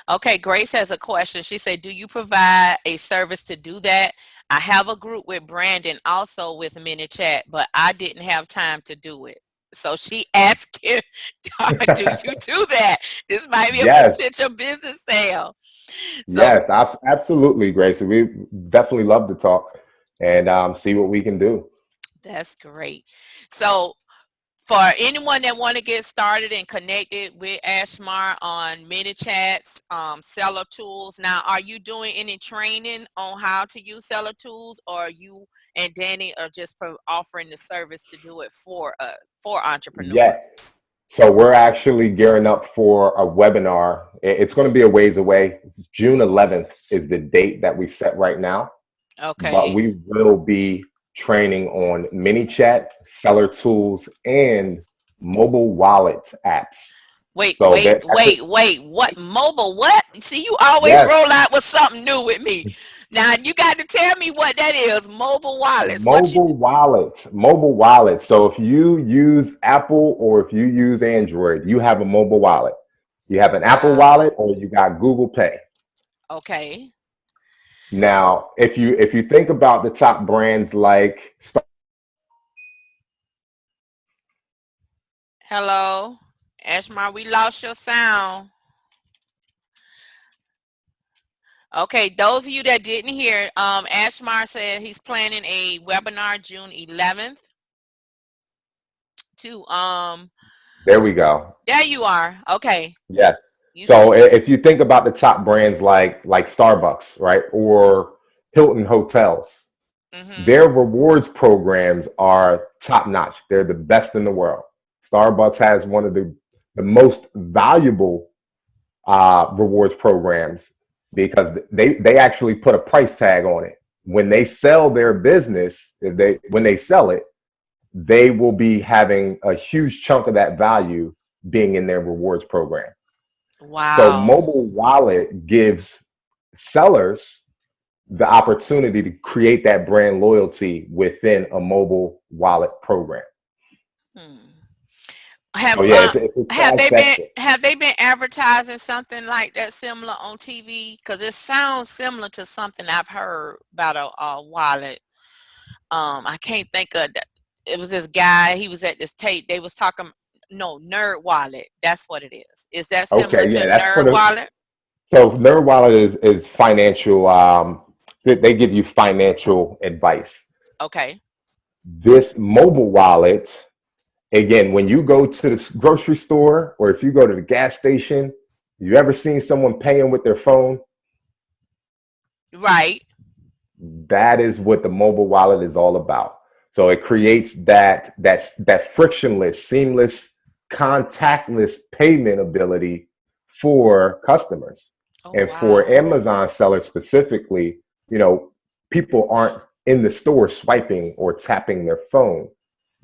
Okay, Grace has a question. She said, do you provide a service to do that? I have a group with Brandon, also with ManyChat, but I didn't have time to do it. So she asked him, do you do that? This might be a potential business sale. So, yes, absolutely, Gracie. We definitely love to talk and see what we can do. That's great. So For anyone that want to get started and connected with Ashmar on mini chats, seller tools. Now, are you doing any training on how to use seller tools, or you and Danny are just offering the service to do it for entrepreneurs? Yeah. So we're actually gearing up for a webinar. It's going to be a ways away. June 11th is the date that we set right now. But Okay. we will be training on mini chat, seller tools, and mobile wallet apps. Wait, So wait, that wait, wait. What mobile? What? See, you always yes, roll out with something new with me. Now you got to tell me what that is. Mobile wallets. What you? mobile wallet. So if you use Apple or if you use Android, you have a mobile wallet. You have an Apple Wow. wallet or you got Google Pay. Okay. Now, if you think about the top brands like Hello, Ashmar. We lost your sound. Okay, those of you that didn't hear, Ashmar said he's planning a webinar June 11th to there we go. there you are. Okay. Yes. You So if you think about the top brands like Starbucks, right, or Hilton Hotels, mm-hmm. their rewards programs are top notch. They're the best in the world. Starbucks has one of the most valuable rewards programs because they actually put a price tag on it. When they sell their business, when they sell it, they will be having a huge chunk of that value being in their rewards program. So Wow. mobile wallet gives sellers the opportunity to create that brand loyalty within a mobile wallet program. Hmm. So yeah, it's dissected. Have they been advertising something like that similar on TV? Because it sounds similar to something I've heard about a wallet. I can't think of that. It was this guy. He was at this tape. They was talking. No, Nerd Wallet. That's what it is. Is that similar Okay, to yeah, that's for Nerd the Wallet? so Nerd Wallet is financial. They give you financial advice. Okay. This mobile wallet, again, when you go to the grocery store or if you go to the gas station, you ever seen someone paying with their phone? Right. That is what the mobile wallet is all about. So it creates that frictionless, seamless, contactless payment ability for customers. Oh And for wow. Amazon sellers specifically, people aren't in the store swiping or tapping their phone.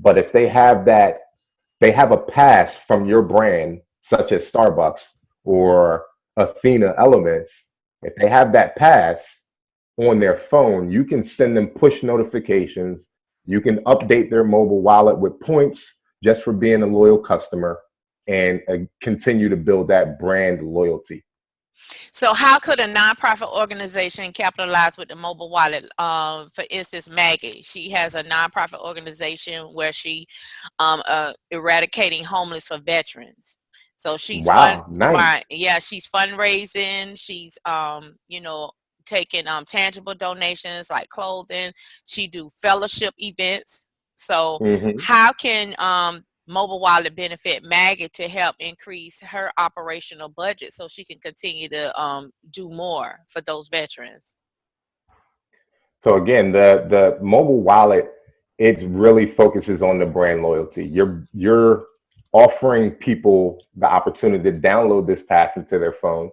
But if they have they have a pass from your brand, such as Starbucks or Athena Elements. If they have that pass on their phone, you can send them push notifications. You can update their mobile wallet with points just for being a loyal customer and continue to build that brand loyalty. So how could a nonprofit organization capitalize with the mobile wallet? For instance, Maggie, she has a nonprofit organization where she eradicating homeless for veterans. So Wow, right, nice. yeah, she's fundraising. She's taking tangible donations like clothing. She do fellowship events. So Hmm. how can mobile wallet benefit Maggie to help increase her operational budget so she can continue to do more for those veterans? So again, the mobile wallet, it really focuses on the brand loyalty. You're offering people the opportunity to download this pass into their phone.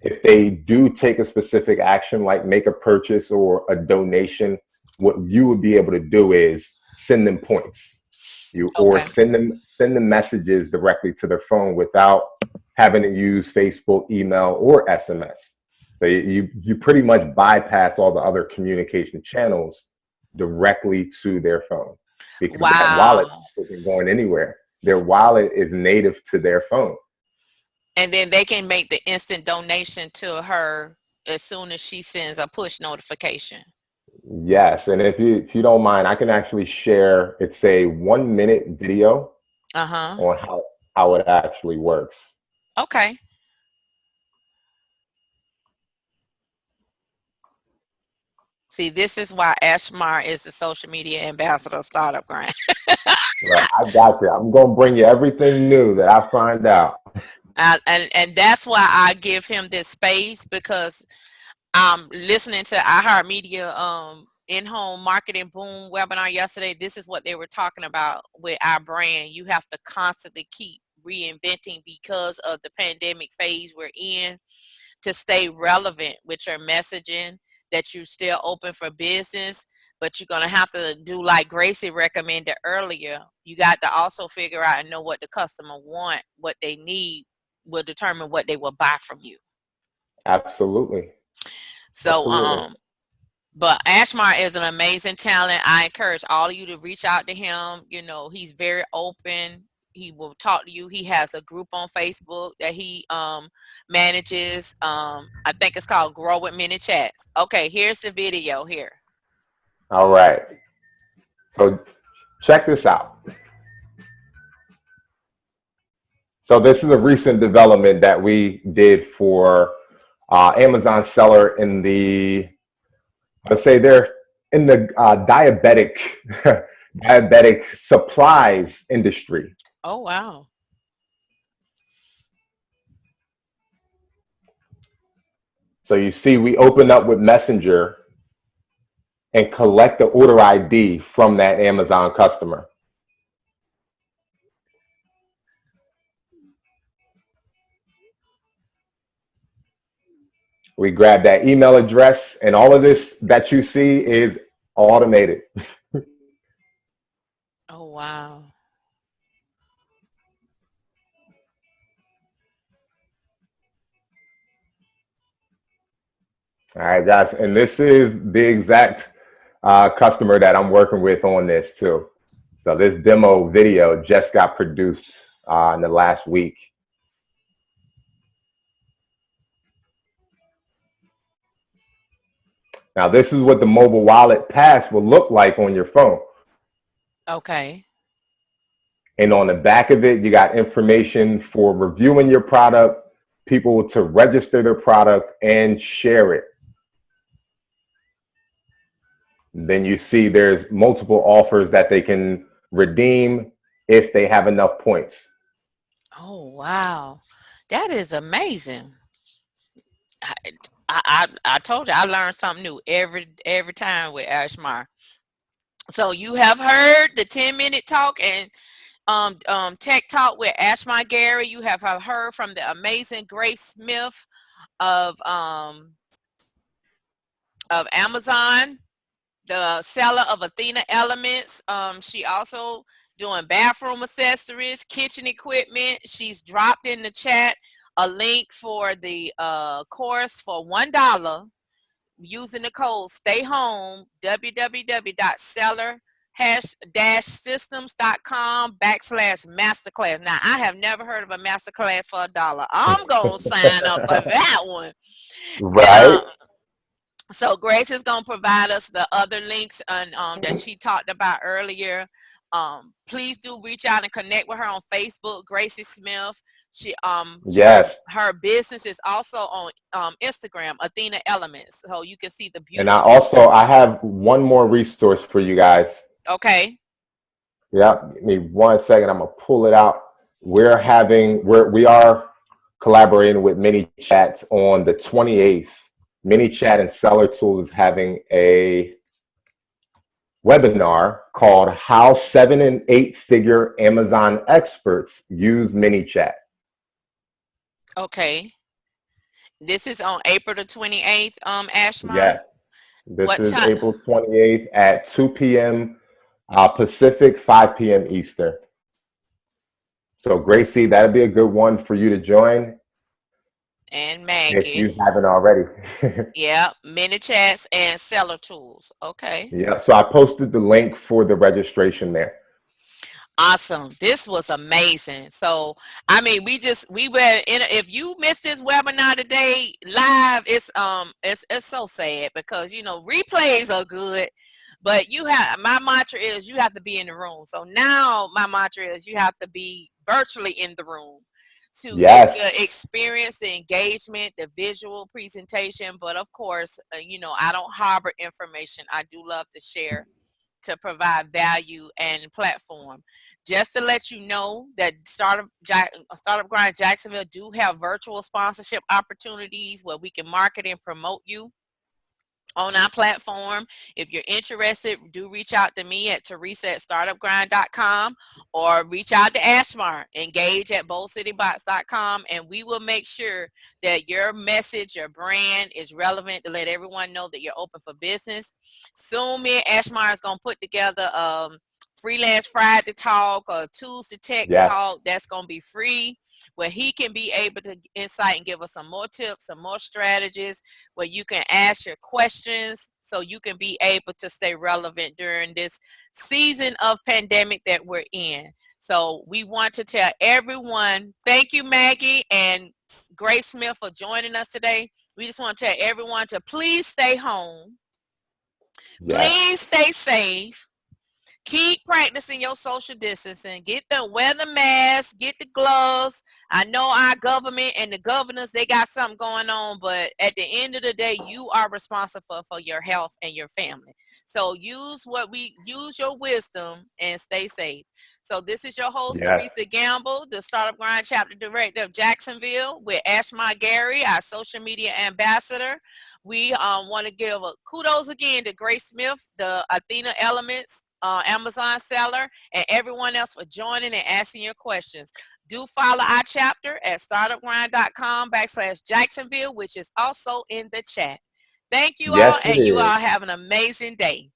If they do take a specific action, like make a purchase or a donation, what you would be able to do is send them points. You or Okay. send them messages directly to their phone without having to use Facebook, email, or SMS. So you pretty much bypass all the other communication channels directly to their phone because that wallet Wow. isn't going anywhere. Their wallet is native to their phone. And then they can make the instant donation to her as soon as she sends a push notification. Yes, and if you don't mind, I can actually share. It's a 1 minute video Uh-huh. on how it actually works. Okay. See, this is why Ashmar is the social media ambassador of Startup Grind. Right, I got you. I'm gonna bring you everything new that I find out. And that's why I give him this space, because I'm listening to iHeartMedia in-home marketing boom webinar yesterday. This is what they were talking about with our brand. You have to constantly keep reinventing because of the pandemic phase we're in, to stay relevant with your messaging, that you're still open for business. But you're going to have to do like Gracie recommended earlier. You got to also figure out and know what the customer want, what they need will determine what they will buy from you. Absolutely. So Absolutely. but Ashmar is an amazing talent. I encourage all of you to reach out to him. You know, he's very open. He will talk to you. He has a group on Facebook that he manages. I think it's called Grow with Many Chats. Okay, here's the video here. All right. So check this out. So this is a recent development that we did for Amazon seller in the, let's say they're in the diabetic supplies industry. Oh, wow. So you see, we open up with Messenger and collect the order ID from that Amazon customer. We grab that email address, and all of this that you see is automated. Oh, wow. All right, guys, and this is the exact customer that I'm working with on this too. So this demo video just got produced in the last week. Now, this is what the mobile wallet pass will look like on your phone. Okay. And on the back of it, you got information for reviewing your product, people to register their product and share it. Then you see there's multiple offers that they can redeem if they have enough points. Oh, wow. That is amazing. I told you I learned something new every time with Ashmar. So you have heard the 10-minute talk and tech talk with Ashmar Gary. You have heard from the amazing Grace Smith of Amazon, the seller of Athena Elements. She also doing bathroom accessories, kitchen equipment. She's dropped in the chat a link for the course for $1 using the code stay home, www.seller-systems.com/masterclass. Now, I have never heard of a masterclass for $1. I'm gonna sign up for that one. Right. So Grace is gonna provide us the other links and that she talked about earlier. Please do reach out and connect with her on Facebook, Gracie Smith. Yes. Her business is also on Instagram, Athena Elements. So you can see the And beautiful. I have one more resource for you guys. Okay. Yeah, give me 1 second. I'm gonna pull it out. We are collaborating with Mini Chats on the 28th. Mini Chat and Seller Tools is having a webinar called How 7- and 8-Figure Amazon Experts Use Mini Chat. Okay. This is on April the 28th, Ashmar. Yes. This What is time? April 28th at 2 p.m. Pacific, 5 p.m. Eastern. So Gracie, that'd be a good one for you to join. And If you Maggie. haven't already. Yeah, Mini Chats and Seller Tools. Okay. Yeah, so I posted the link for the registration there. Awesome. This was amazing. So, I mean, we were in if you missed this webinar today live, it's so sad because replays are good, but my mantra is you have to be in the room. So now my mantra is you have to be virtually in the room to get the Yes. experience, the engagement, the visual presentation. But of course, I don't harbor information. I do love to share to provide value and platform. Just to let you know that Startup Grind Jacksonville do have virtual sponsorship opportunities where we can market and promote you on our platform. If you're interested, do reach out to me at Therese at startupgrind.com or reach out to Ashmar, engage at boldcitybots.com, and we will make sure that your message, your brand is relevant to let everyone know that you're open for business. Soon me and Ashmar is going to put together Freelance Friday talk or Tuesday Tech talk Yes. that's going to be free, where he can be able to insight and give us some more tips, some more strategies, where you can ask your questions so you can be able to stay relevant during this season of pandemic that we're in. So we want to tell everyone, thank you, Maggie and Grace Smith, for joining us today. We just want to tell everyone to please stay home. Please Yes. stay safe. Keep practicing your social distancing. Wear the mask, get the gloves. I know our government and the governors, they got something going on, but at the end of the day, you are responsible for your health and your family. So use your wisdom and stay safe. So this is your host, Teresa Yes. Gamble, the Startup Grind Chapter Director of Jacksonville, with Ashma Gary, our social media ambassador. We want to give a kudos again to Grace Smith, the Athena Elements Amazon seller, and everyone else for joining and asking your questions. Do follow our chapter at startupgrind.com/Jacksonville, which is also in the chat. Thank you all, Yes, it and you is. all have an amazing day.